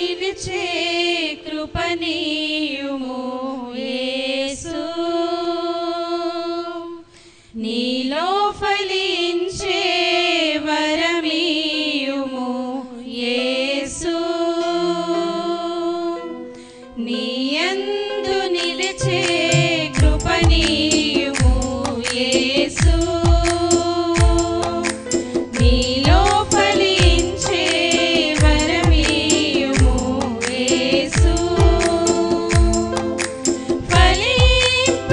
నిలిచే కృపనీయుము యేసు నీలో ఫలించే వరమీయుము యేసు నీయందు నిలిచే కృపనీయుము యేసు నీలో ఫలించే వరమీయుము యేసు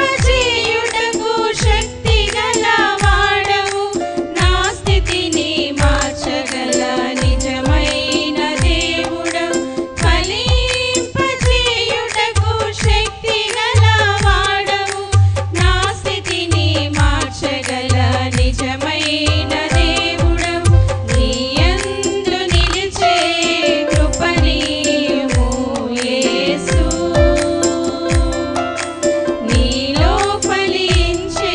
ఫలింపజేయుటకు శక్తి గల వాడవు నా స్థితిని మార్చగల నిజమైన దేవుడవు ఫలింపజేయుటకు శక్తి గల వాడవు నా స్థితిని మార్చగల నిజమైన దేవుడవు నీయందు నిలిచే కృపనీయుము యేసు నీలో ఫలించే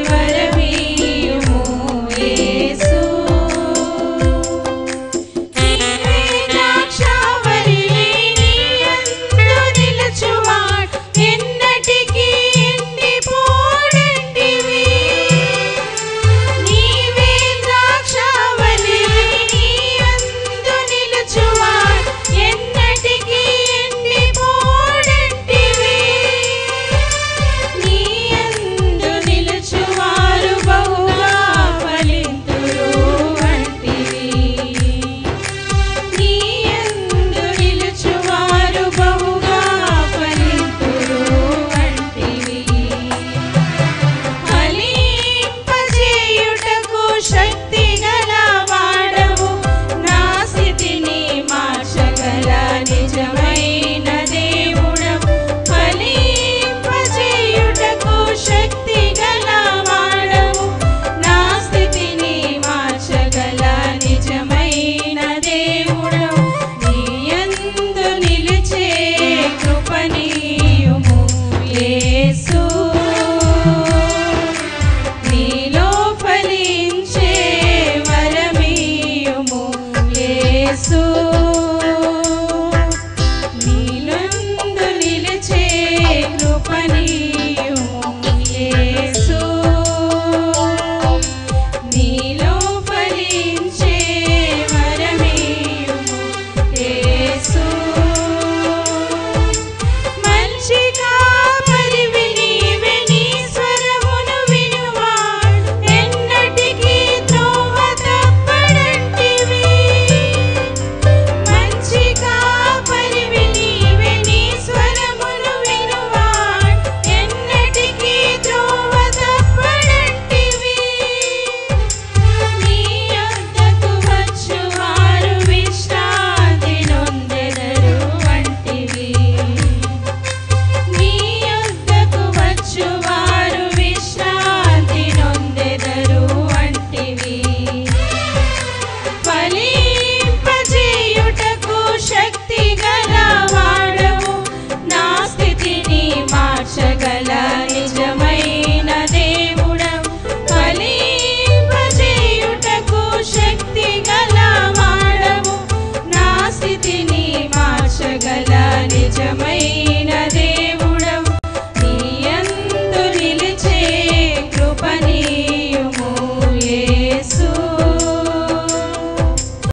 వరమీయుము యేసు నీవే ద్రాక్షావల్లి నీయందు నిలుచువాడు ఎన్నటికీ ఎండిపోడంటివి నీవే ద్రాక్షావల్లి నీయందు నిలుచువాడు ఎన్నటికీ ఎండిపోడంటివి నీయందు నిలుచువారు బహుగా ఫలింతురు అంటివి నీయందు నిలుచువారు బహుగా ఫలింతురు అంటివి ఫలింపజేయుటకు శక్తి గల వాడవు నా స్థితిని మార్చగల నిజమైన దేవుడవు ఫలింపజేయుటకు శక్తి గల వాడవు నా స్థితిని మార్చగల నిజమైన దేవుడవు నీయందు నిలిచే కృపనీయుము యేసు నీలో ఫలించే వరమీయుము యేసు